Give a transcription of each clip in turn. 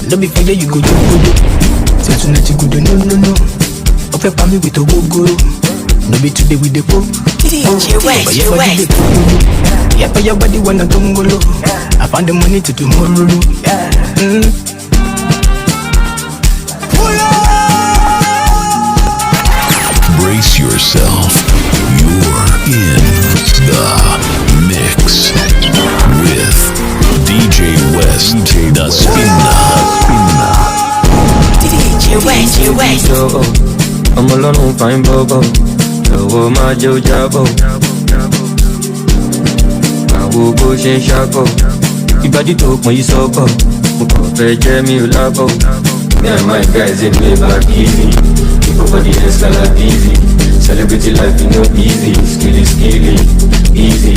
Don't be afraid you go do. Say tonight you go do no. Open for me with a go. No be today with the po. DjWest. Yeah, but your body wanna tongolo. I found the money to tomorrow. Brace yourself. You're in the mix with DjWest, the spinner. DjWest. I'm alone on fine bobo. Oh my JoJo. I will go shin shako. Ibadi talk when you so go. Mukofe Jemi Ulabo. Yeah, my guys in way back easy. Over the escalade easy. Celebrity life is not easy. Skilly, easy.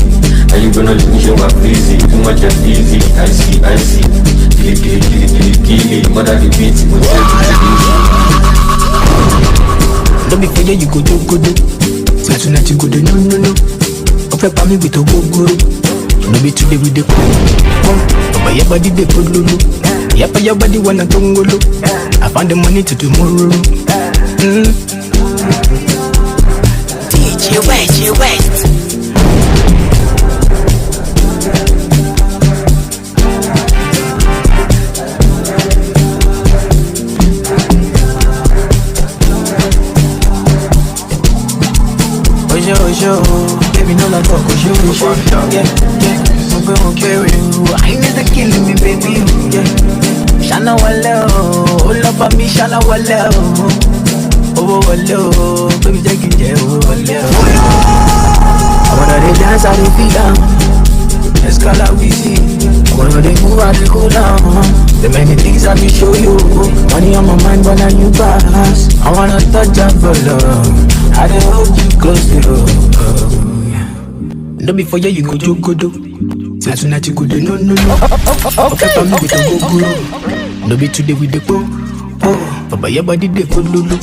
Are you gonna let me show up easy? Too much of easy. I see. Kill. Mother the beat, but easy. Don't be afraid you go do. Say tonight you go do no. Open for me with a go. No be today with the po. But your body they go lulu. Yeah, but your body wanna tongolo. I found the money to tomorrow. DjWest. Ojo, baby, no la talk, ojo. Yeah. Okay, I need to kill me, baby. Yeah. Shana wale, all up on me, Shana wale. Oh, wale, baby, take it, yeah, wale. I wanna dance, I feel down. Escala easy. I wanna move, I go down. The many things I will show you. Money on my mind when I you pass. I wanna touch up for love. I don't hold you close to you. Don't be for you go do. Say tonight you go do no. Okay, for me with a go. No be today with the po. But your body they go lulu.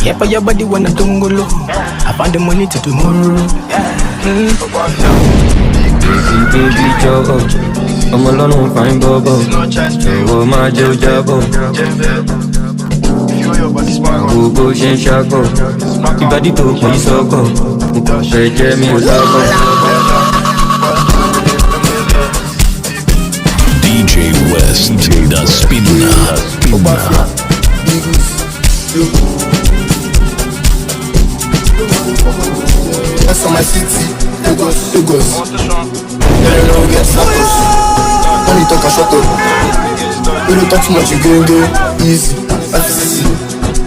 Yeah, but your body wanna tongolo. I found the money to tomorrow. Baby Joe, I'm alone on fine bobo. Oh my JoJo. Go shin shako. Ibadi talk when you so go. Mukofe Jemi Ulabo. DjWest, the spinner. That's on my city, Lagos. They don't know we get status. When you talk a shut up. When you talk too much, you go easy. FCC,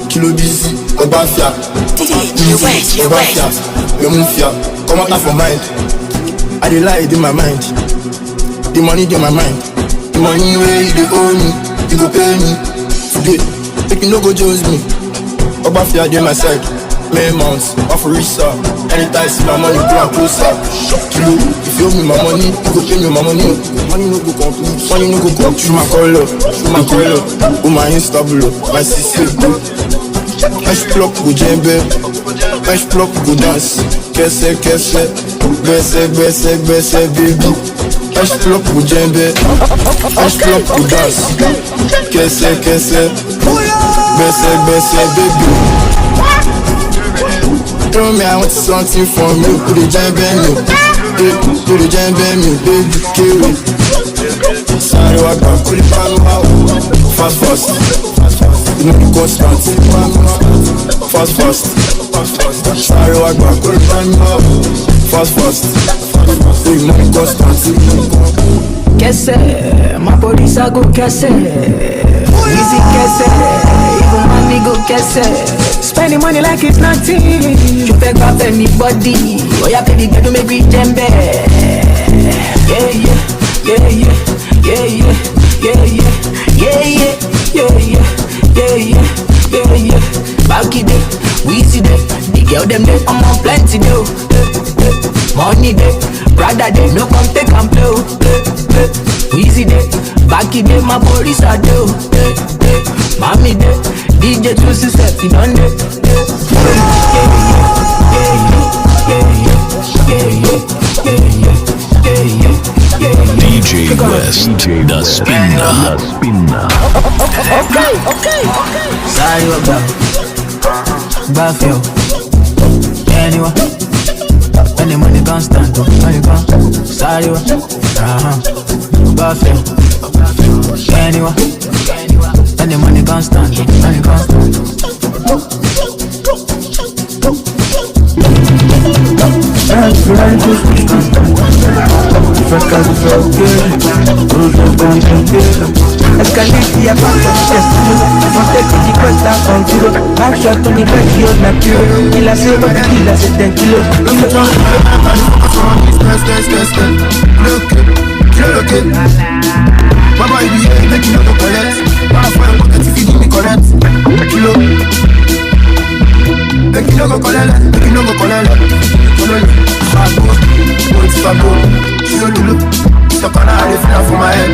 Kilo busy, Obafia. DjWest. Your mafia, come out for mind. I dey lie in my mind. The money in my mind. The money where you dey owe me, you go pay me today. Make you no go judge me. Obafia dey my side. May months, Afrobeats. Anytime see my money, go and closer. Kilo, if you owe me my money, you go pay me my money. Money no go complete, money no go come through my color. Oh my Instable, my CC. Fresh plug go djembe, fresh plug go dance. Kese, gbese, baby. Fresh plug go djembe, fresh plug go dance. Kese, gbese, baby. Tell me I want something from you, put it jam me, baby, kill it. Sorry, I got put it on my fast. You know you constant, fast. Sorry, I got put it on my fast. You know you constant. Kese, my body's a go kese. Easy kese, even money go kese. Spending money like it's nothing. You pick up anybody. Oh yeah, baby, get to make me jembe. Yeah. Back it up, Wizkid up. The girl them there, I'm on plenty though. Money there, brother there, no come take and blow. Wizkid there, back it up, my body's a do. Mommy there, DjWest step it on there. DjWest, the spinner. Okay. Sorry about Buffalo. Anyway, when the money can't stand up, money can't. Sorry about Buffalo. Anyway, when the money can't stand up, money can't. Escaliti a quanto destino, montetti di questa congiuro, lascia ogni vecchio natura, chi la sera, chi la sette in kilo. Mama, you be making out the collect. My friend, what if you give me correct? Kilo. Make you no go collect. Fabo. So can I live for my head?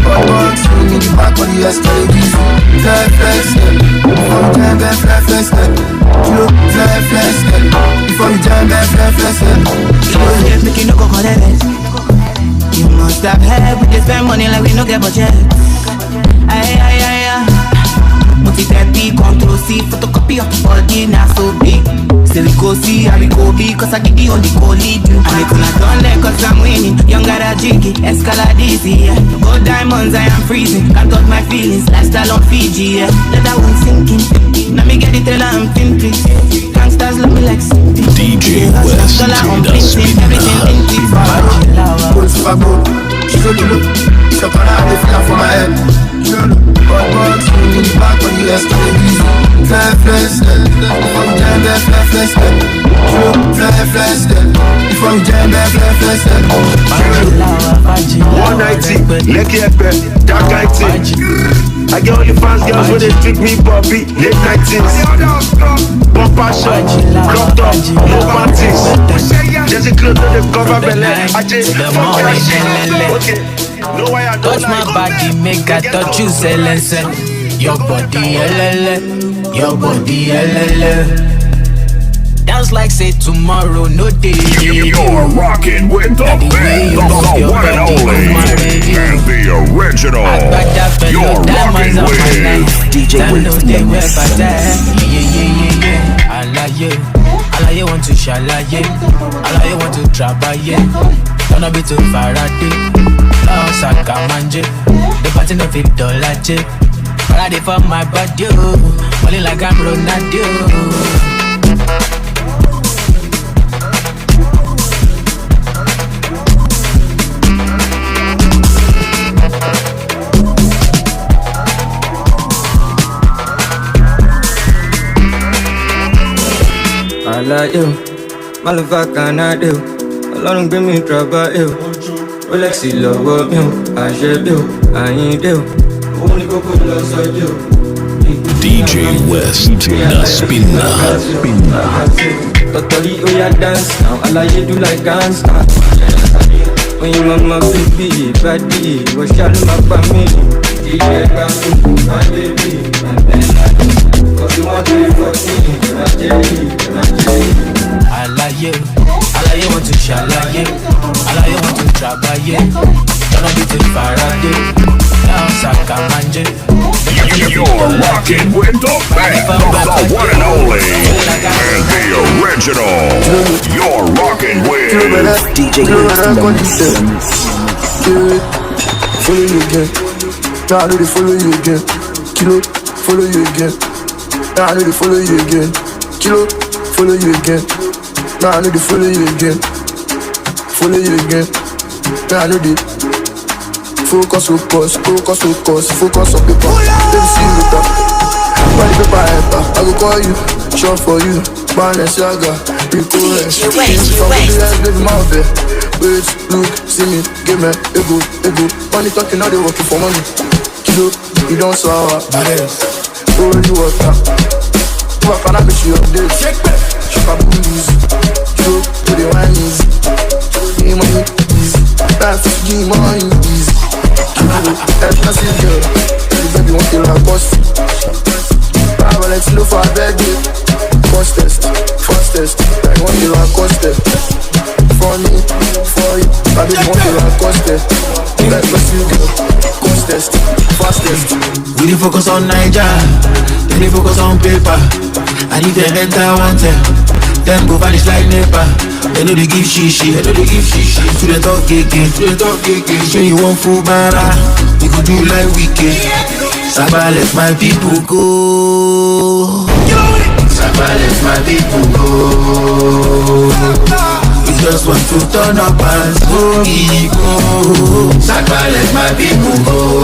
But you need the back on the escalator. Before you jam back, make you no go collect. You must have heard we just spend money like we no get budget. Aye. Multi-30, Control C, photocopy of the body, now so big. Say we go see, how we go be, cause I get the only go lead you. And it's not done there cause I'm winning. Younger than Jiggy, Escalade easy, yeah. Gold diamonds, I am freezing. Can't touch my feelings, lifestyle on Fiji, yeah. Let that one sinking. Now me get it till I'm pimping. Gangsters love me like Cindy. DjWest, the spinner. Everything empty. Fabo. So can I live for my head? But you need the back on the escalator. Before you jam back, 190, Lekki Epe, that kind thing. I get only fans girls when they treat me Bobby, late 90s. Bumper shot, crop top, no panties. There's a clothes on the cover belly. I just fuck that shit. Okay. No way I don't touch my body, make I touch you, silence. Your body, your body, dance like say tomorrow, no day. You're rocking with the band, the one and only, and the original. You're rocking with DjWest. Alaye want to shalaye, alaye want to trabaye. Gonna be too Faraday, oh Sakamanje. The party no fit $, Friday for my body, only like I'm Ronaldo. I like you, motherfucker, I do. Alone bring me trouble, you. Rolex, love you. I share you, I ain't you. Only go put lost on you. DjWest, the spinner. Totally, oh yeah, dance now. I like you do like dance. When you mama baby, body, what's your my family? DJ Gasu, my baby, and then I do. Cause you want to be 14, I alaye want to shalaye, alaye want to trabaye. Gonna be too Faraday, now Sakamanje. You're rocking with the band, the one and only, and the original. You're rocking with DjWest. Follow you again. Now I know they follow you again. Kilo, follow you again. Now I know they follow you again. Kilo, follow you again. Now I know they follow you again. Follow you again. Now I know they focus on paper. Let me see you later. When the paper enter, I go call you, shop for you. Balenciaga, Rico, baby, my bed. Wait, look, see me, give me ego. Money talking, now they working for money. Kilo, you don't sour, already work now. What can I make you update? Shop up booze. Kilo, do the wine easy. Give money easy. Life is give money easy. Expensive girl, the baby won't kill her boss. I will let you know for a birthday. First test, I want you to cost it. For me, for you, I didn't want you to cost it. Fastest, fastest. We dey focus on NAIJA, then they focus on paper. And if they enter one time, them go vanish like NEPA. They know they give shishi, they know they give shishi. To the talk keke, to the talk keke. Show you one full bara, we go do like Wizkid. Saba let my people go. Saba let my people go. We just want to turn up and go. Saba let my people go.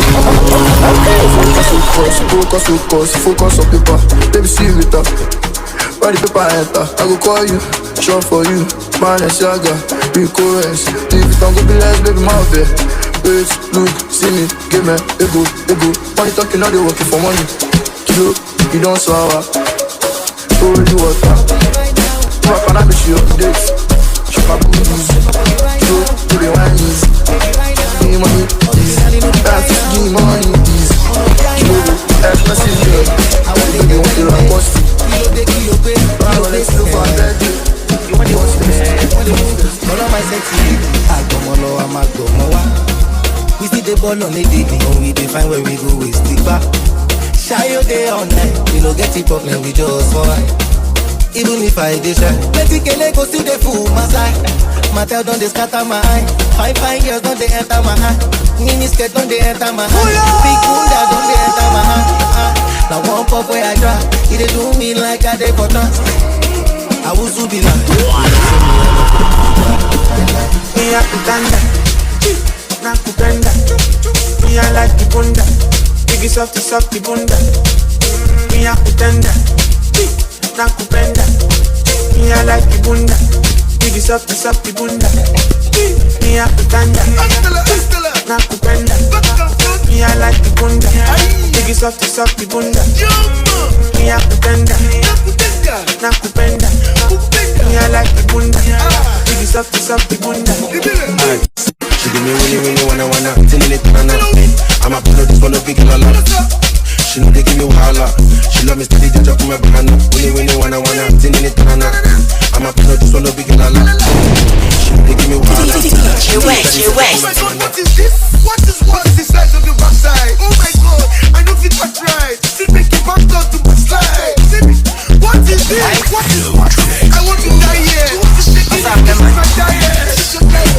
Focus on paper. Baby, see you with her. Why the paper enter? I go call you, short for you. Man and Saga, recurrence. If it don't go be less, baby, my bed. Wait, look, see me, give me, ego. Money talking, now they working for money. Kilo, you don't sour. Holy water. Rock on, I be sure dates. Shop my booties. Kilo, to the wine is. Give me money, please. That's give me money, please. Kilo, expensive girl. Baby, want to run post. We see the ball on the day, and we define where we go, we stick back. Shy your day all night, we no get it problem, we just fight. Even if I dey shy, let it go still the fool my side. My tail don't they scatter my eye. Fine girls don't they enter my eye. Mini skirt don't they enter my eye. Big bunda don't they enter my eye. Now one pop where I drop, it do me like I dey for trust. I will soon be like Me a kutanda, na kupenda. Me a like the bunda, biggie soft the bunda. Me a kutanda, na kupenda. Me a like the bunda, biggie soft the bunda. Me a kutanda, na kupenda. Me a like the bunda, biggie soft the bunda. Me a kutanda, na kupenda. Me a like the bunda, biggie soft the bunda. She give me winnie wanna till it nana. I'm a pro this one a big lala. She know they give me wahala. She love me steady, they drop my banana. Winnie wanna till it nana. I'm a pro this one a big lala. She know they give me wahala. DjWest. Oh my God, what is this? What is the size of your backside? Oh my God, I know it was right. She make it back down to my slide. What is this? What? I want to die here.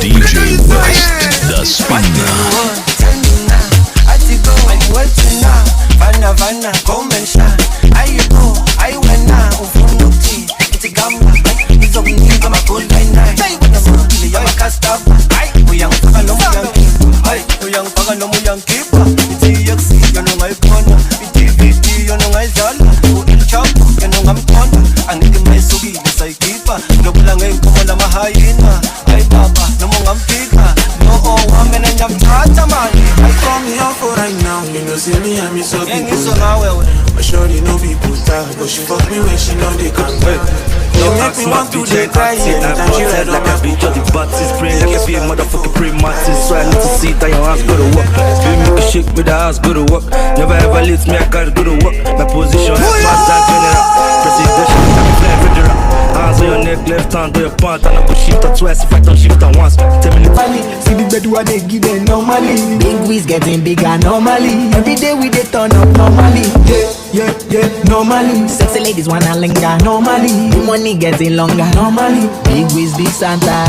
DjWest, the spinner. Vanna, come and shine. I go, I went now. Ufunuti, it's a gamba. It's a winning, I'm a cold night. I'm a cast up. We young Pagano, we young Pagano, young keeper. It's a yoxi, you know my corner. It's a VT, you know my zala. Who is chop, you know I'm corner. I need my sugi, the side keeper. No belonging, come on, I'm a hyena. Hey, Papa, no more, I'm bigger. No, woman, and I'm trata man. I come here for right now. You know, see me, I'm so big. But surely no people talk. But she fuck me when she know they can't wait. You make me want to dey cry. I'm head like a bitch of the butts. Spray like a big motherfucking pre-martin. So I need to see that your ass go to work. Spin me a shake with the ass go to work. Never ever leaves me, I gotta go to work. My position is master general. Presidential, I'm playing federal. Hands on your neck, left hand on your pant. And I go shift her twice if I don't shift her once. Tell me see the bed what they give them normally. Big Wiz getting bigger normally. Every day we dey turn up normally. Yeah, normally. Sexy ladies wanna linger normally. The money getting longer normally. Big Wiz, big Santa.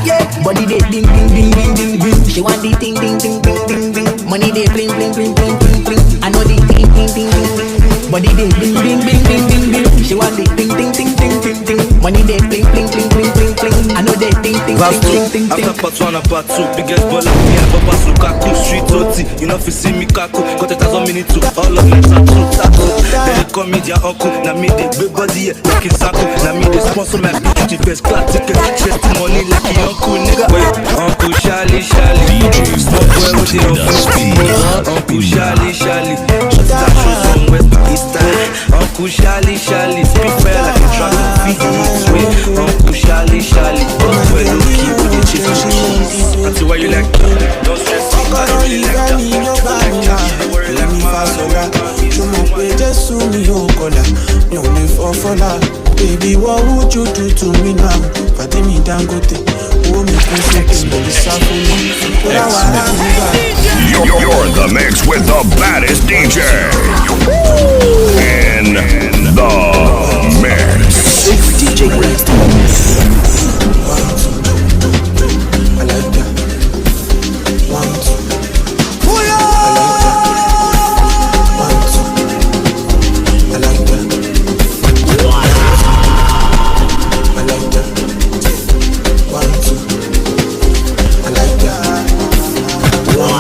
Yeah, body they ding ding ding ding ding ding. She want the ding ding ding ding ding ding. Money they bling bling bling bling bling bling. I know the ding ding ding ding ding. Body they bling bling bling bling bling bling. She want the ding ding ding ding ding ding. Money they bling bling bling bling bling bling. I know they ding ding ding ding ding. after part 1 and part 2, biggest baller me and Papa's Lukaku. Street OT, you know if you see me kaku. Got it as 1 minute to all of my tattoo. Then they call me their uncle. Now me they big body, like it's Saku. Now me they sponsor my bitch to first class ticket. Chest money like a uncle nigga. Wait, Uncle Charlie. Smoke boy with the Uncle Charlie. Shut that shoes from West Pakistan. Uncle Charlie. Speak fair like a truck. Wait, Uncle Charlie. Well, look, keep with the chicken. I see why you like that. Don't stress me, I don't really like that. Let me fast you know, pay just to me, oh, color. You live for that. Baby, what would you do to me now? Fatty me down, go take. You're in the mix with the baddest DJ. In the mix. DjWest. I like that. 1, 2. Pull up. I like that. 1, 2. I like that. 1, 2. I like that. 1, 2.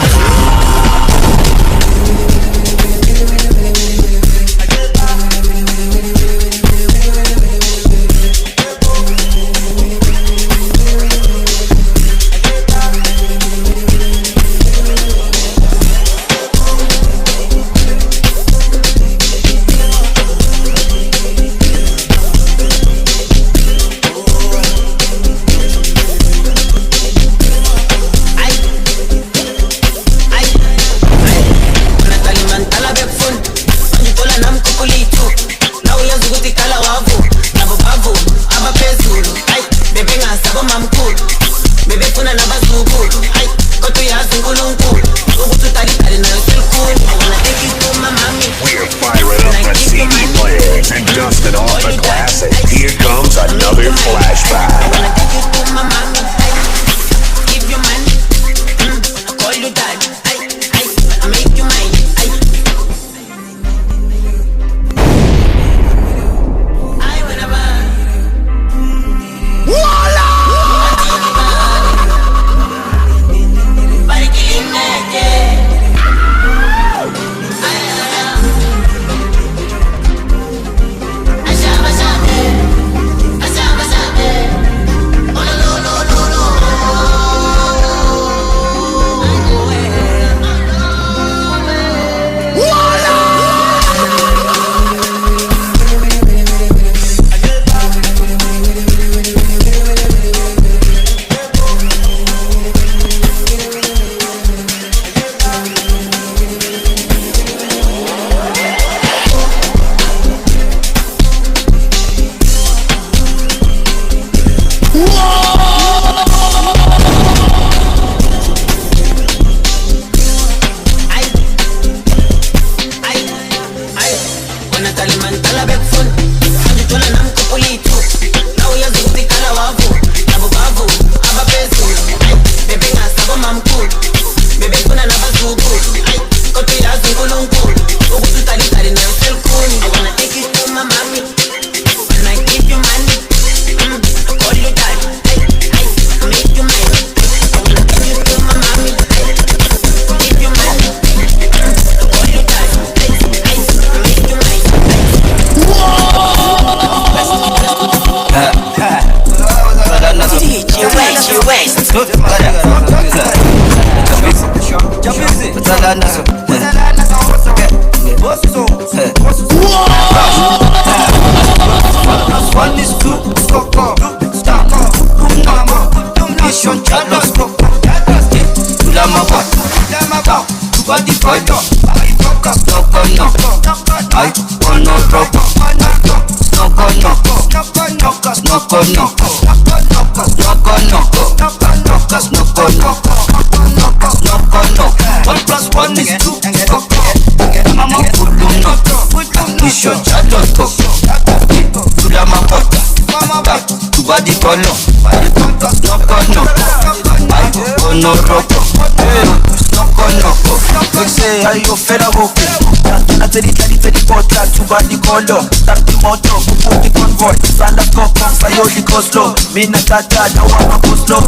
Mina tata na wama kuslo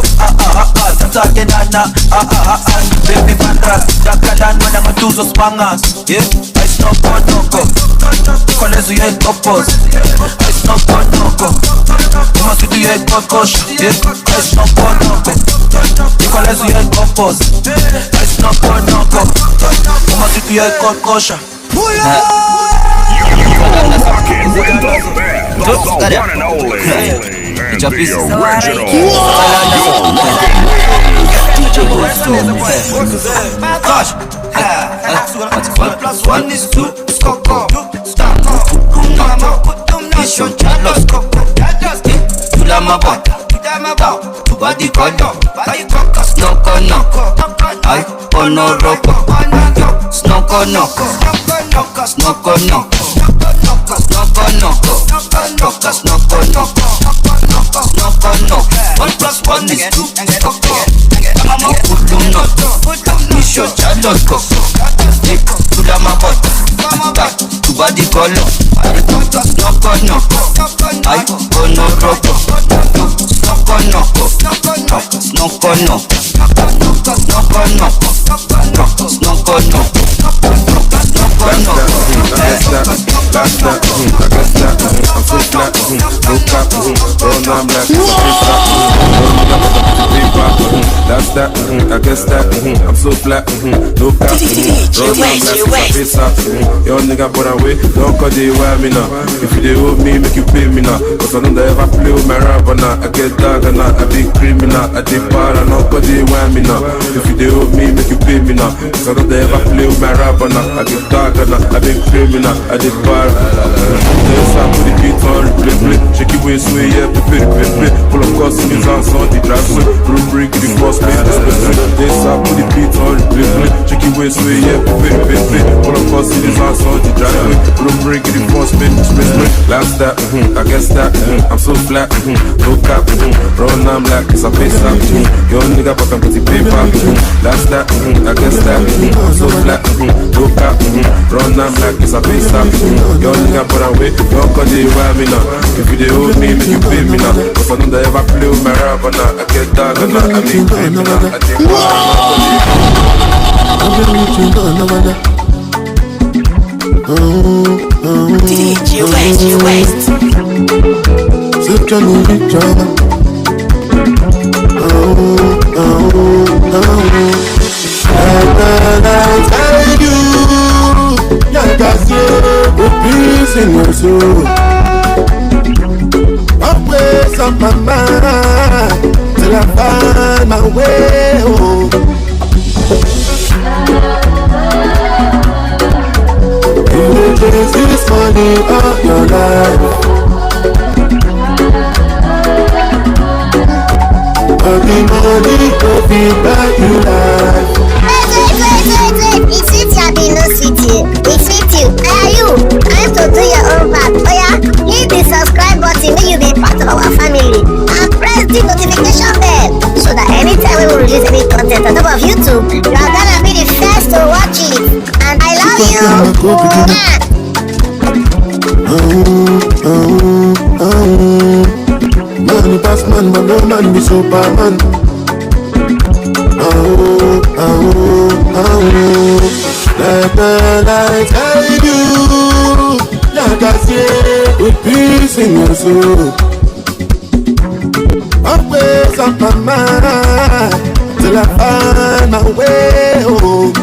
Tata genana Baby bandras Dakalan wana matuzo spangas Yeah, I snow noko Kolezu ye kopos I snow noko Umasudu ye kokosh Yeah, I snow noko Kolezu ye kopos I snow noko Umasudu ye kokosha You're rocking with the band, the one and only, and the original. Gosh, 1 + 2 is Coco. Stop, Mission Charles Coco. Tula Mabota, body color, snoko knock, I ono roko, snoko knock, snoko knock, snoko knock, snoko knock, 1+1 is 2, I'm a kudu knock, Misho Chadot cock, to the mabot, to body color, snoko knock, I ono roko, snoko knock, snoko knock, snoko knock. I guess that, I'm so flat, no cap, run I'm like, that's that, I guess that, I'm so flat, no cap, run I'm like, face up, your nigga put away, don't call the wire me now, if you dey owe me, make you pay me now, cause I don't ever play with my rapper now, I get dog and I be criminal, I dey para, don't call the wire me now, if you dey owe me, make you pay me now, cause I don't ever play with my rapper now, I get dog and I be criminal, I dey para. There's some with the beat on replay, shake it way sway, yeah, prepare, full of course in his hands on the drive, room break, the force, make the special. There's some with the beat on replay, shake it way sway, yeah, prepare, full of course in his hands on the drive, room break, the force, make the special. Last that, I guess that, I'm so flat, no cap, run I'm like, it's a face up, your nigga but I'm getting paper. Last that, I guess that, I'm so flat, no cap, run I'm like, it's a face up, your nigga but I'm wait, don't call the wire me now. If you dey owe me, make you pay me now. Cause I don't ever play with my rapper now. I get dog and I make criminal, I take DjWest. Peace in your soul. Always on my mind till I find my way home. You will chase this money all your life, but the money will be back you life. Wait. It's sweet you be no sweet you. It's sweet you. Are you? Time to do your own part. Oh yeah, hit the subscribe button when you be part of our family. And press the notification bell so that anytime we will release any content on top of YouTube, you are gonna be the first to watch it. And I love you. Man pass man, but no man be Superman. Like the light I do, like I say, with peace in your soul. Always on my mind till I find my way home.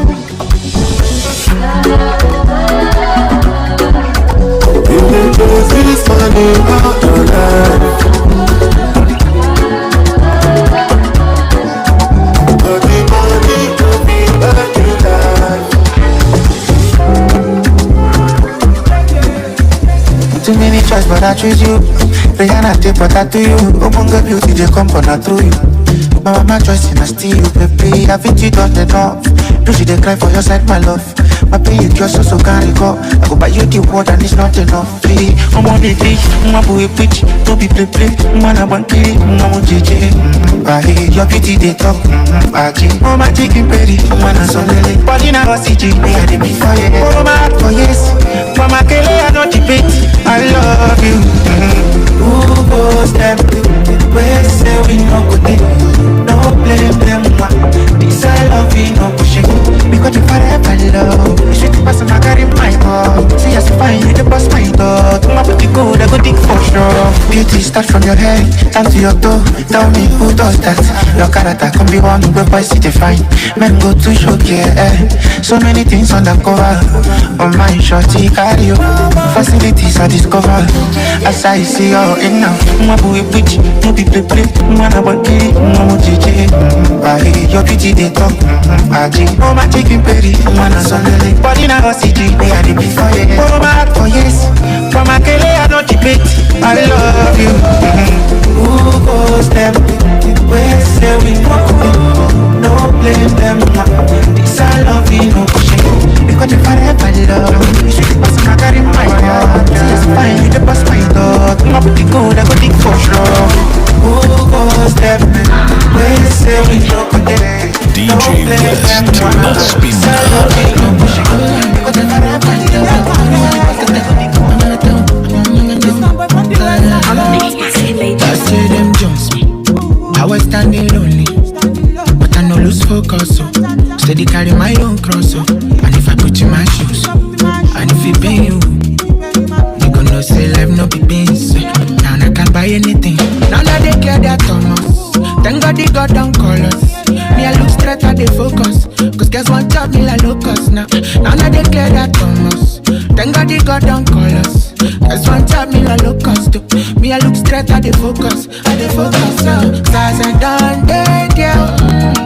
You will chase this money all your life, but the money will be back in life. Too many choice, but I choose you. Rihanna take what I do you. Opunga beauty, they come for not through you. My mama choice in a steal, baby. I think you done enough. Do she they cry for your side, my love? My pain you just so can't go. I go buy you the word and it's not enough. Baby, I'm on the beach, I'm a boy pitch. Don't be play, man I want kitty, I'm on JJ. Your beauty they talk, oh my chicken petty, man I saw lily. Body now CG, they had me for you. Oh my heart for yes, Mama Kele I not debate. I love you. Who goes them? Where say we no go there? No blame them. This I love you, no pushing. Because you forever love. You should pass my car in my heart. See us fine, you the boss my dog. My body good, I go dig for sure. Beauty start from your head, down to your toe. Tell me who does that? Your character can be one where boys see the fine. Men go to show, yeah. So many things on the cover. On my shorty carry you. Facilities I discover. As I see you in now. My boy bitch, no be play. Man I want kitty, no JJ. Your beauty they talk. Oh my chicken petty, man I saw lily. Body now CG, they are the before you. Oh my heart for yes, from my Kele I don't debate. I love you. Who goes them? Where say we go? No blame them. This I love you, no shame. Because if I ever love you, should pass my car in my heart. Just fine, you the boss my dog. Come up with the gold, I go dig for sure. Who goes them? Where say we go? DjWest, the spinner. Because if I ever love I say them just me. I was standing lonely, but I no lose focus. So steady carry my own cross. So and if I put in my shoes, and if it pay you, you gonna say life no be beans. Now I can't buy anything. Now they care that Thomas. Thank God they got down colors. Me I look straight at the focus. Cause guess one job me like locust now. Now they care that Thomas. Thank God they got down colors. Guess one job me like locust. Me I look straight at the focus. At the focus. Cause I done dead, yeah.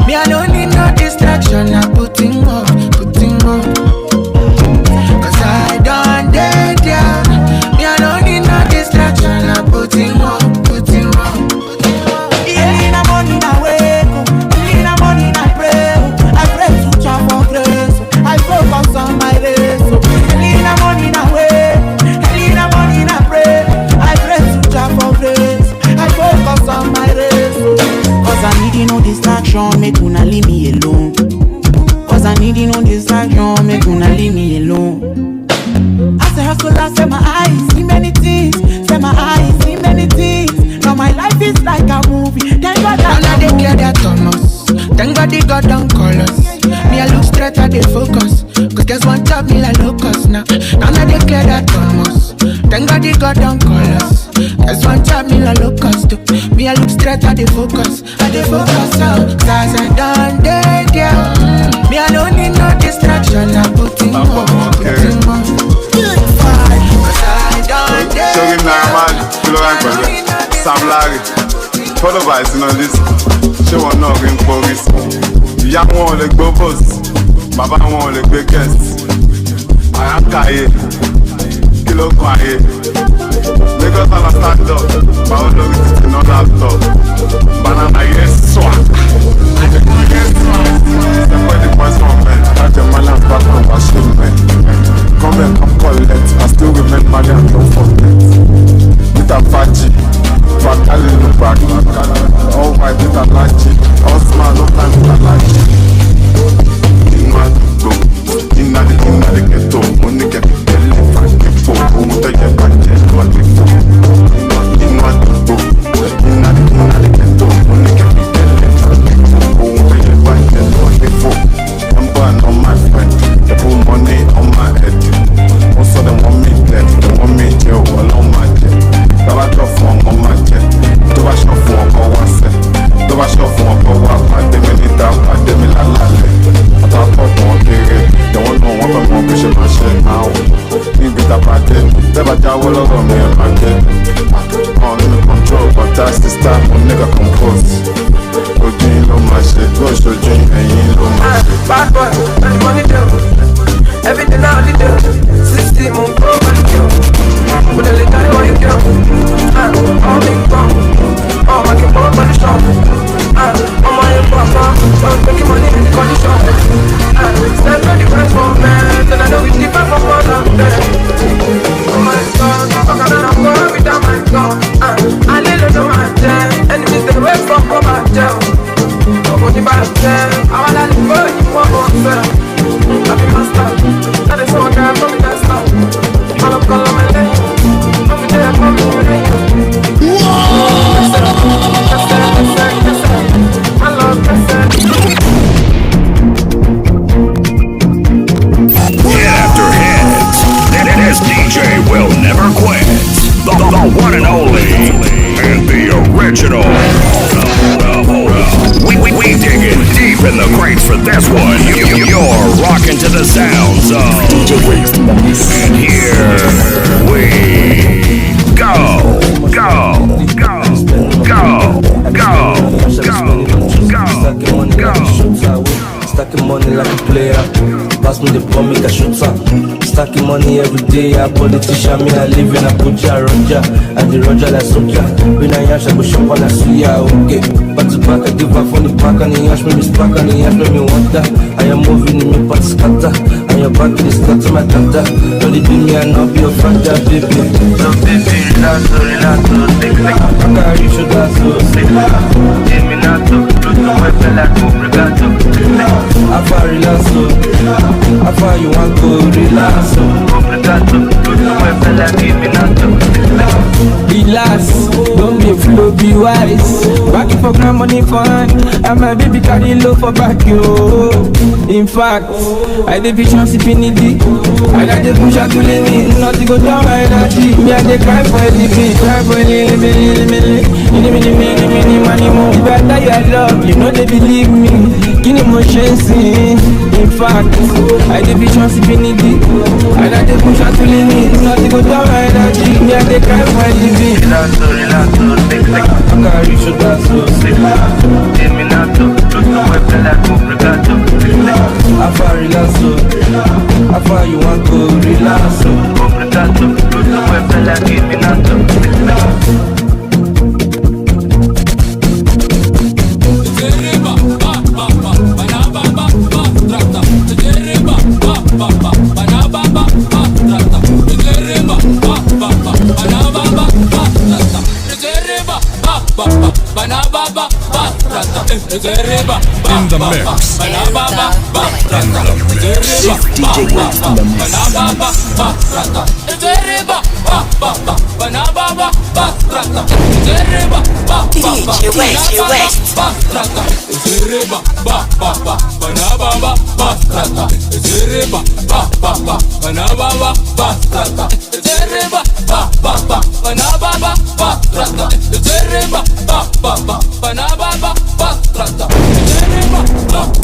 Me I don't need no distraction. I putting up. Cause I done dead, yeah. Me I don't need no distraction. I putting up. Yeah, in the morning I wake up. In the morning I pray. I pray to Jah for grace. I focus on my race. In the morning I wake. In the morning I pray. I pray to Jah for grace. I focus on my race. Cause I need no distraction. Make una leave me alone. Cause I need no distraction. Make una leave me alone. As a hustler, say my eyes see many things. Say my eyes see many things. Now my life is like a movie. Thank God that they care that Thomas. Thank God they got down colors. Me I look straight at the focus. Cause there's one job me like locust now. Now they care that Thomas. Thank God they got down colors. There's one job me like locust. Me I look straight at the focus. At the focus. Cause I done dead, yeah. Me I don't need no distraction. I'm putting more. Showing now, man, Sam Larry, follow by this. Show on no green police. Young one like bubbles, Baba one like biggest. I am Kaye, Kilo Kwaye. Lagos on a stand up, my own look is not laptop. Banana, yes, swag. Step by the boys from men, catch your man and back from machine men. Come and come collect, I still remember them, don't forget. With a Apache, Fakali no back. Oh my bit of lachi, all small no plan with a lachi. Inna the ghetto, money get belly fat, people who take your budget, what we do. Inna the ghetto, money get belly fat, people who take your budget, what we do. I'm born on my friend, they put money on my head. Also they want me dead, they want me jail, all on my jet. Don't I drop on my jet, don't I shop for a wase, don't I shop for a wapa, they me need that, they me la la le. I talk up on kere, they want no one but one push my shit now. You get up at it, never die all over me and my kid. On in control, but that's the style when nigga compose. Go dream on my shit, go show dream and you know my shit. Bad boy, and money do everything I only do. 60 moon pro and kill. But the little boy you kill. All big bum. All my keep on the shop. All my papa. Don't making money in the money shop. Stand by the price for man. And I know it's different from all of them. Oh my God, I'm gonna go without my God. I little know my damn. Enemies they wait for my jail. Nobody back there. I wanna live for you one more time. I be my star. That is all I got from me that star. All up color my lane. I'm in there for me lane. My love, Hit after hit. This DJ will never quit. The one and only and the original. We digging deep in the crates for this one. You're rocking to the sounds of DjWest. And here we go. Stacking money like a player. Pass me the bomb, make a shooter. stacking money every day. A politician, me, I live in Abuja, Roger. I the Roger like soldier. When I yash, I go shop on a suya, okay. Back to back, I give up on the back, and he yash me spark, and he yash me wonder. I am moving in me part scatter, and your back is cut to my dada. Don't leave me and not be a fragile baby. So baby, relax, take like a fucker, you should have so sick. Give me not to, my fella, go regato. How far relax, how far you want to relax, obrigado. My fella, give me not to. Relax, don't be a fool, be wise. Back it for grand money fun, and my baby carry low for back yo. In fact, I the vision sipping it. I got the push out to limit, not to go down my energy. Me and the cry for a living, cry for a living. Many money more. If I tell you I love you, know they believe me. Give me motion sing. In fact, I the vision sipping it. I got the push out to limit, not to go down my energy. Me and the cry for a living. Relax, take like a fucker, you should have so sick. Give me not to, my fella, go regato. How far relax, how far you want to relax, obrigado. My fella, give me not to. In the mix.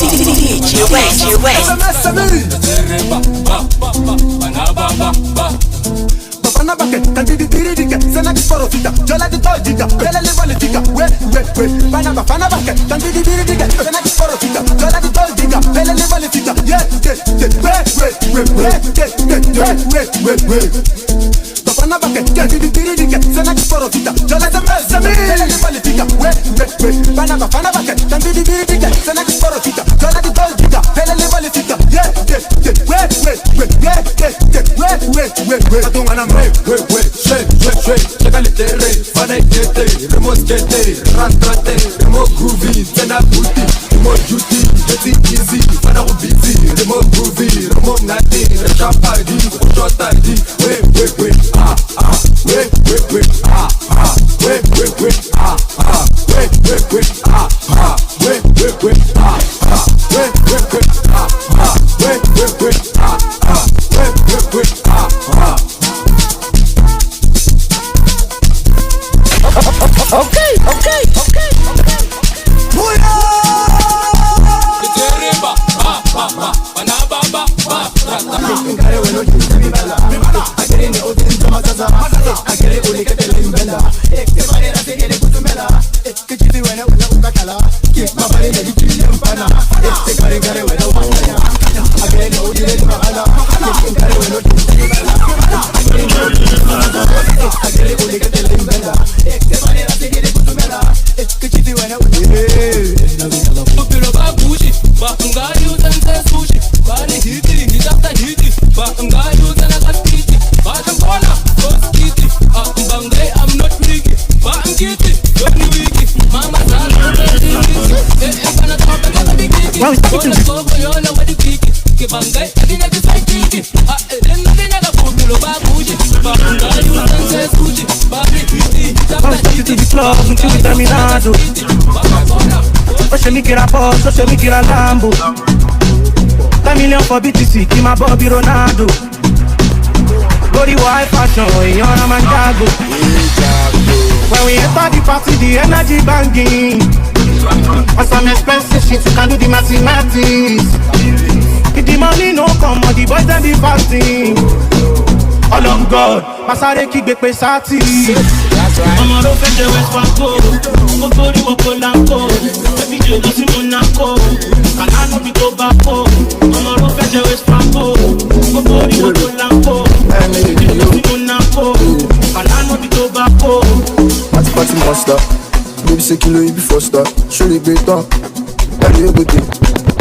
It's DjWest in the Social media Lambo. 10 million for BTC, keep my Bobby Ronaldo. Body white fashion, you're a man jago. When we enter the party, the energy banging. For some expensive shit, you can do the mathematics. If the money no come, the boys then be fasting. All on God, Masare kick the pesati. I'm a rough DjWest Paco. I'm a body walk on Lampo. Every day does it Monaco. Can I not be go back home? I'm a rough DjWest Paco. I'm a body walk on Lampo. say kilo you before start. Show the great on. That you go day.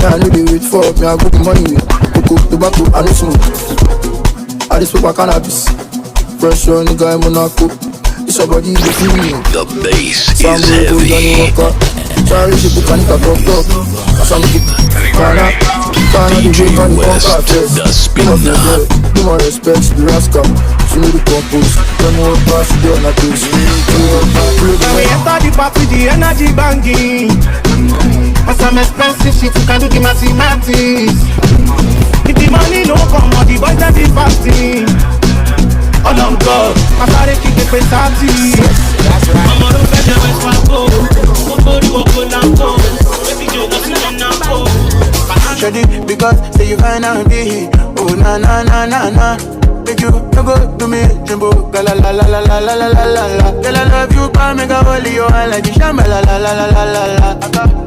I know they wait for me. I go the money. Coco, tobacco, I no smoke. I just smoke my cannabis. Fresh on nigga in Monaco. It's your body, you feel me. The bass is heavy. Sorry, people can't talk. Cause I'm DjWest, the spinner. Do my respects, the rascal. She need to compose. Don't know what pass, she on a case. When we enter the party, the energy banging. For some expensive shit, you can do the mathematics. If the money no come, or the boys that be fasting. Oh no God, I started kicking for 30. That's right. I'm on the bed, I'm on the because say you find out be. Oh na na na na na. Make you no go to me, Jimbo. La la la la la la la la la la. Girl, I love you, pa make a holy you and like the shamba. La la la la la la la.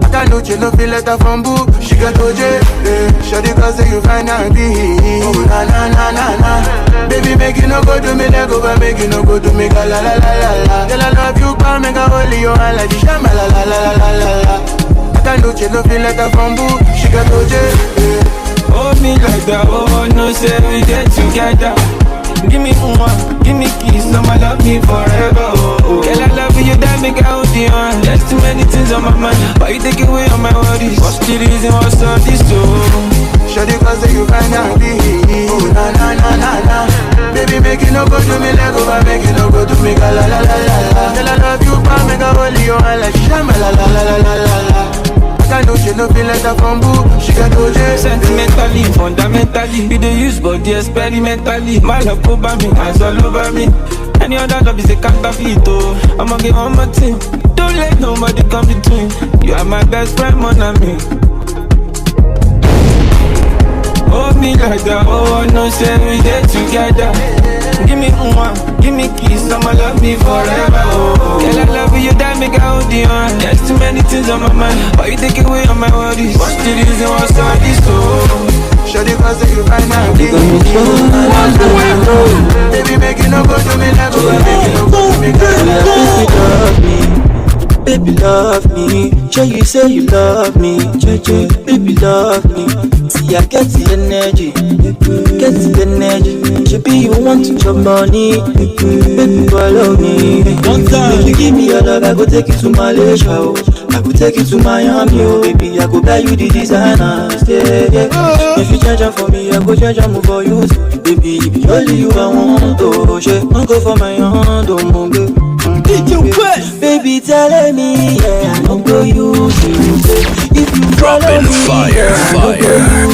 I can't do you no feel letter from boo. She got OJ, shawty cause say you find out be. Oh na na na na na. Baby, make you no go to me, let go, but make you no go to me. La la la la la la. Girl, I love you, pa make a holy you and like the shamba. La la la la la la la. I can't do you no feel letter from boo. She got OJ. Hold me like that, oh no, say we get together. Give me one, give me kiss, I'ma love me forever, oh. Girl, I love you, that make I hold you on. There's too many things on my mind, but you take away all my worries. What's the reason, what's all this, oh? Shawty cause you find out me. Oh na na na na na. Baby, make you no go to me, let go, but make you no go to me. La la la la la. Girl, I love you, pa make a holy you and like shamba. La la la la la la la. I know she no feel letter from boo. She got OJ. Sentimentally, fundamentally, we dey use body experimentally. My love over me, eyes all over me. Any other love is a counterfeit, oh. I'ma give one more thing. Don't let nobody come between. You are my best friend, mon ami. Hold me like that, oh no, say we get together. Give me one, give me kiss, I'ma love me forever, oh. Girl, I love you, that make I hold you on. There's too many things on my mind, but you take away all my worries. What's the reason, what's all this, oh? Shawty cause you find out me. Baby, make you no go to me, let go, make you no go to me. Baby, love me. Sure you say you love me. Baby, love me. See, I get the energy. Get the energy. Baby, you want to chop money. Baby, follow me. If you give me your love, I go take you to Malaysia. I go take you to Miami. Oh, baby, I go buy you the designers. Yeah. If you change them for me, I go change them for you. Baby, only you I want to. Don't go for my hand, oh, baby. DjWest. Baby, tell me, yeah, I don't go use you. If you dropping fire,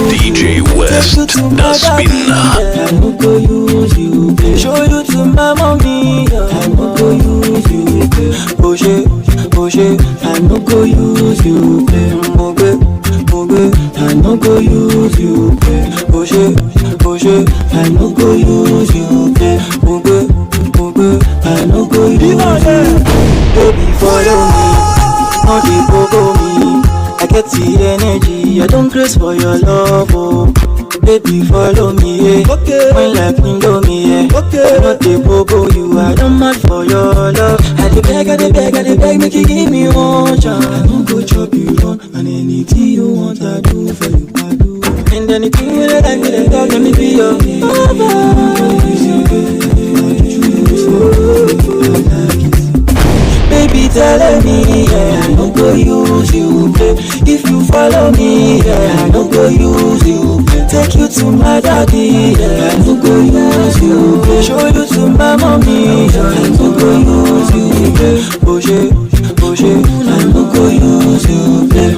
DjWest, the spinner. I don't go use you. Show you to my mommy, I don't go use you. Push it, I don't go use you. I don't go use you. Push it, I don't go use you. I no go use you. Baby, follow me, no dey go me. I get the energy, I don't craze for your love, oh. Baby, follow me, yeah. Okay. When life Indomie, yeah. Okay. I no dey go you, I don't mad for your love. I dey beg, make you give me one chance. I don't go chop you down, and anything you want, I do for you, I do. And anything you like, me let talk, let me be your baby, tell me, yeah, I don't go use you, babe. If you follow me, yeah, I don't go use you, babe. Take you to my daddy, yeah, I don't go use you, babe. Show you to my mommy, yeah, I don't go use you, babe. Push it, I don't go use you, babe.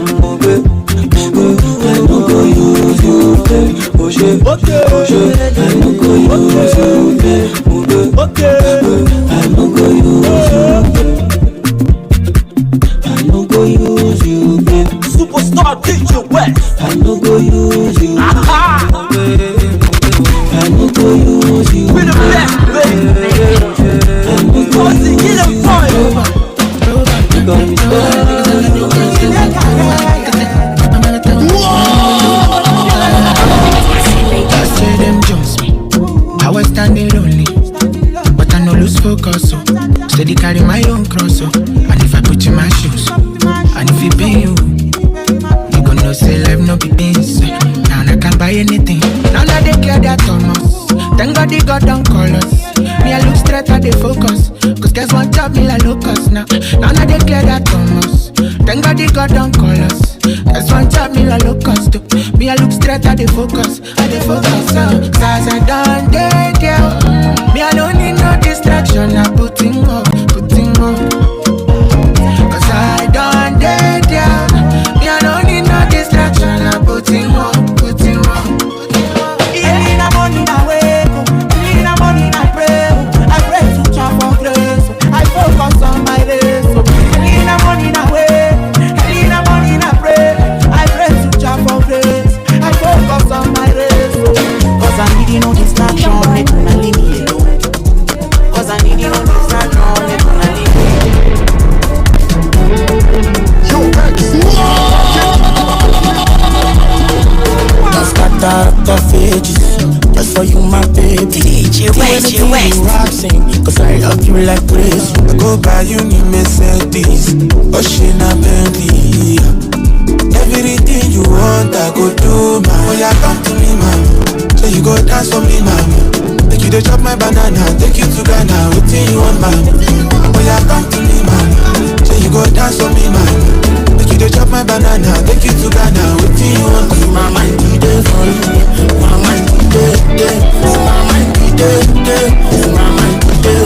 I don't go use you, babe. Push it, I don't go use you, babe. I don't go use you, babe. I no go use you, babe. Superstar DjWest. I no go use you. I no go use you. We're the best, babe. I no go use you. I say them just me. I was standing lonely, but I no lose focus. So steady carry my own cross. So and if I put you my shoes. And if it be you, you gon' know say life no be beans. Now I can buy anything. Now they clear their Thomas. Thank God they got down colors. Me I look straight at the focus. Cause guess one job me like locust now. Now they clear their Thomas. Thank God they got down colors. Guess one job me like locust. Me I look straight at the focus. At the focus. Cause I done dead girl. Me I don't need no distraction. I'm putting up. Cause I done dead girl. Me I don't need no distraction. I'm putting up. Just for you, my baby. DjWest. Cause I love you like crazy. I go buy you new Mercedes, Ocean and Bentley. Everything you want, I go do, man. Oh yeah, come to me, man. So you go dance for me, man. Take you to chop my banana, take you to Ghana. Waiting you want, man. Oh yeah, come to me, man. So you go dance for me, man. Take you to chop my banana, take you to Ghana. Waiting you want, cause my mind be there for you. My mind be there. My mind be there. My mind be there.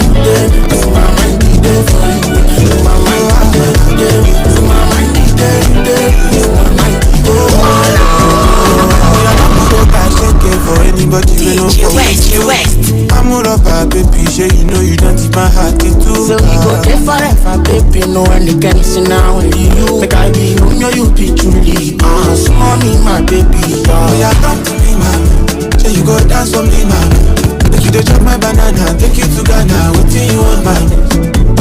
Cause my mind be there for you. My mind be there. My mind be there. My mind be there. For anybody DjWest. I'm all about baby, sure you know you don't keep my heart in two. So we go there forever, baby. No one can see now when you make I be Romeo, you be Julie. Small me, my baby. Oh yeah, come to me, man. So you go dance for me, man. Take you to chop my banana, take you to Ghana. What do you want, man?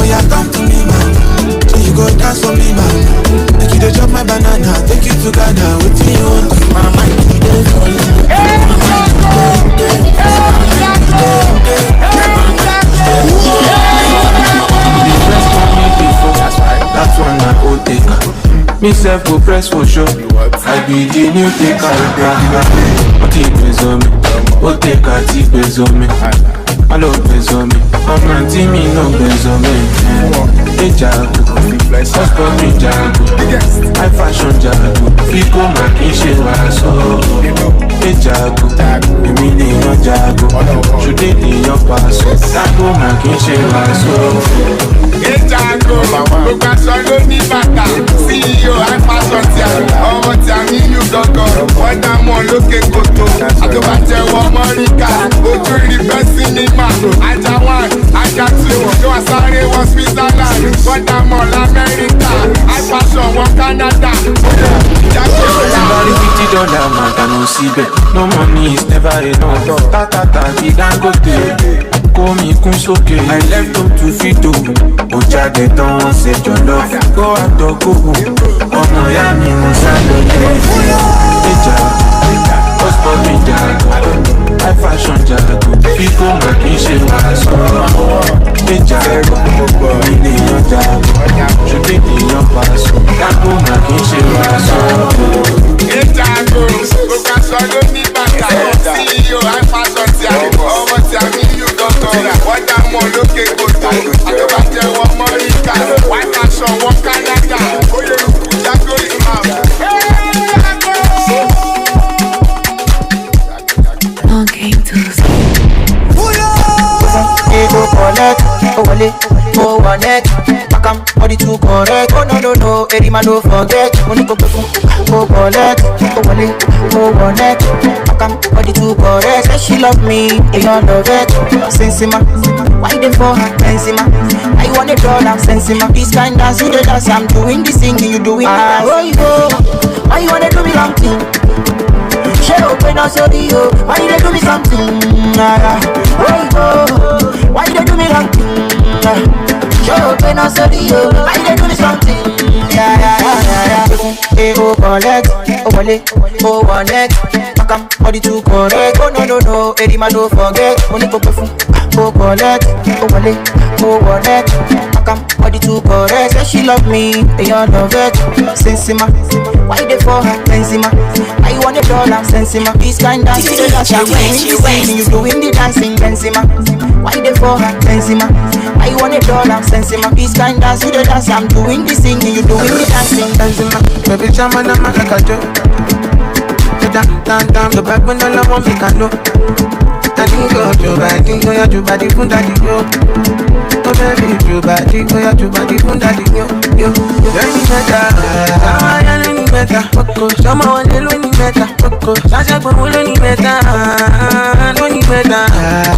Oh yeah, come to me, man. So you go dance for me, man. Take you to chop my banana, take you to Ghana. What do you want? Cause my mind be there for you. That's one I old taker. Me self go press for sure. I be the new taker. Keep it on me. Oh take a tip is on me. I love is on me. I'm not me no is on me. Jago, husband me jago. I fashion jago. Fico makishi waso. Jago, me no jago. Should they be your pass? Jago makishi waso. Jago, look at Solo ni bata. CEO, I fashion jago. Oh, Tiami, you go. What I'm on looking good to. I don't want to want Monica. Go to the best cinema. I just want, I got two. So I sorry, was Switzerland. What I'm on America. I fashion one Canada. Somebody $50 man can no see bet. No money is never enough. Ta he can't go there. Call me Kunsoke. I left home to Fito. Oja de don't say your love. Go out to go home. Oh no, yami no salo. Husband me jago. I fashion jago. People making shit was jago. Me need your jago. Should be your pass. Jago making shit was Jago, look at Solo ni bata. CEO, I fashion jago. Oh, Tiami, you go. What I'm on looking good to. I don't want to want Monica. Why fashion one Canada? Oh, you Jago is out. Go connect, oh wale, oh connect. Bakam, body too correct. Oh no, Eddie man don't forget. Money go collect, oh wale, oh connect. Bakam, body too correct. Say she love me, I love it. Sensima, why them for her? Sensima, I want $1, Sensima. This kind dance, you the dance. I'm doing this singing, you doing that. Oh you go, why you wanna do me long thing? She open us your deal. Why you do me something? Oh you go. Why they do me wrong? Show open us a deal. Why they do me something? Yeah. Hey, oh collect, oh wale, oh connect. Bakam, body too correct. Oh no, Eddie man don't forget. Money go perfume, oh collect, oh wale, oh connect. Bakam, body too correct. Say she love me, they all love it. Sensima, why they for her? Sensima, I want $1, Sensima. This kind dance, you dance, I'm doing the singing, you doing the dancing, Sensima. Why they for her? Sensima, I want $1, Sensima. This kind dance, you dance, I'm doing the singing, you doing the dancing, Sensima. Baby, jam on a man like a joke. Down, the back when all I want me can know. I think your body, fun daddy, yo. Oh baby, your body, fun daddy, yo. Any better, Coco. Some one day, any better, Coco. Sasha, but any better, any better.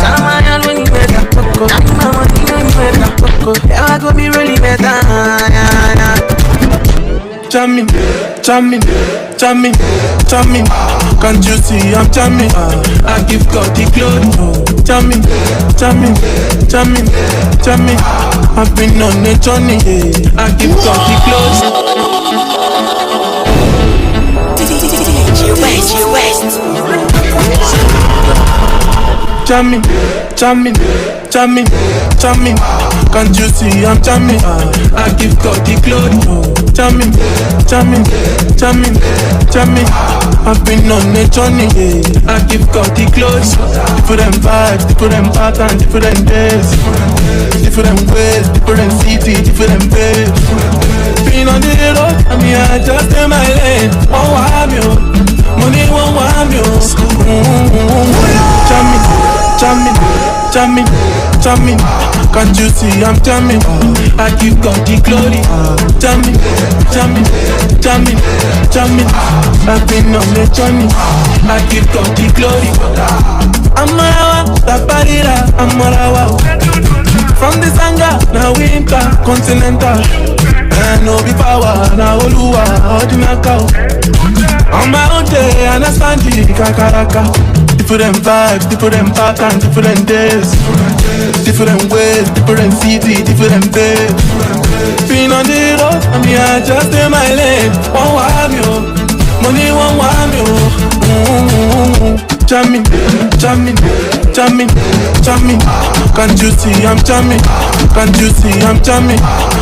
Some any better, Coco. I'm money, any better, Coco. Yeah, I go be really better, Jamming, can't you see I'm jamming? I give God the glory. Jamming, I've been on a journey. I give God the glory. DjWest. Jamming, can't you see I'm jamming? I give God the glory. Jamming, I've been on a journey. I give God the glory. Different vibes, different patterns, different days, different ways, different city, different babes. Been on the road, I mean I just in my lane. One want me, money one want me. Jamming, can't you see I'm jamming? I give God the glory. Jamming, I've been on a journey. I give God the glory. Amarawa, Taparira, Amarawa. From the Sanga, now winter, continental. I know the power, now Oluwa, Odinaka. On my own day, I understand the Kakaraka. Different vibes, different patterns, different days, different ways, different city, different babes. Been on the road, I mean I just in my lane. One want me, money one want me. Jamming, can't you see I'm jamming? Can't you see I'm jamming?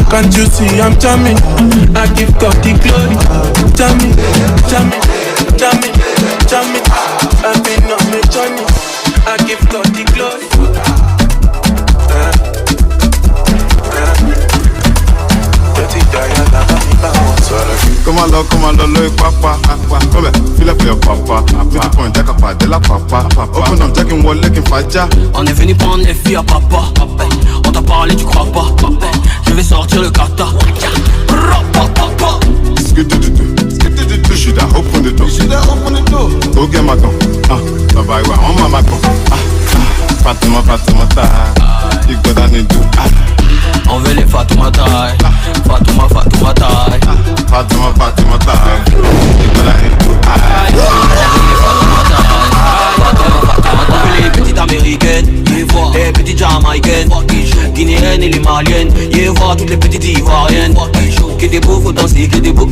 Can't you see I'm jamming? I give God the glory. Jamming, I've been on a journey. I give God the glory. Come on, look, papa. Come here, feel up your papa. Petit point, jack up, de la papa. Open up, jack and wall, looking faja. On est venu prendre les filles à papa. On t'a parlé, tu crois pas. Je vais sortir le kata. You should have opened the door. Go get my gun. Bye bye, I'm on my gun. Fatima, ta. You got that need to. On veut les Fatouma taille. Fatouma taille. Fatima, ta. You got that need to. On veut les petites américaines. Y voir les petites jamaïcaines. Guinéennes et les maliennes. Y voir toutes les petites ivoiriennes. Que des beaux, faut danser, que des beaux.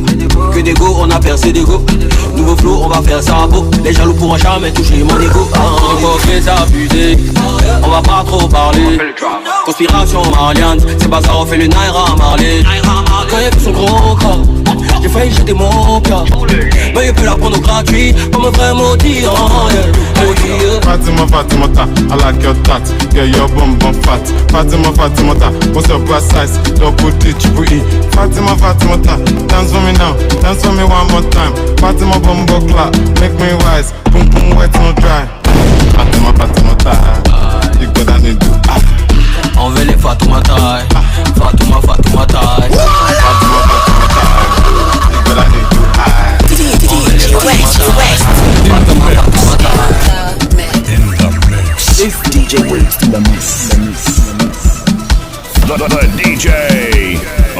Que des go, on a percé des go. Nouveau flow, on va faire ça beau. Les jaloux pourront jamais toucher mon ego. Coquet, c'est abusé. On va pas trop parler. Conspiration malienne, c'est pas ça, on fait le Naira Marley. Quand y'a plus son gros corps, j'ai failli jeter mon cœur. Mais il peut la prendre au gratuit, comme un vrai maudit. Fatima, ta, I like your tat. Yeah, your bum fat. Fatima, ta, what's your breast size? Double D, triple E. Fatima, ta, dance for me now, dance for me one more time. Fatima, bumbo clap, make me wise. Boom, boom, wet, no dry. Fatima, ta, you got that need to. On veut les Fatouma taille. Fatouma taille. Fatima, ta, you got that need to. DjWest. It's DjWest in the mix. The DJ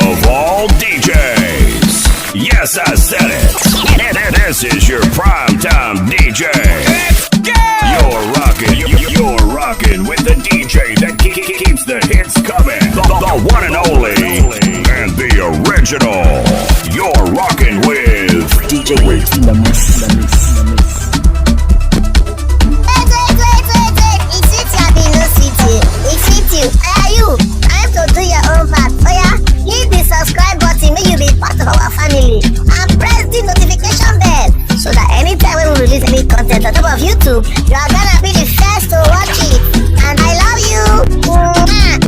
of all DJs. Yes, I said it. This is your primetime DJ. You're rocking with the DJ that keeps the hits coming. The one and only and the original. You're rocking with DjWest in the mix. It's with you. Are you? I have to do your own part. Oh yeah, YouTube, you are gonna be the first to watch it. And I love you.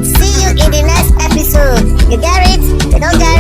See you in the next episode. You get it? You don't get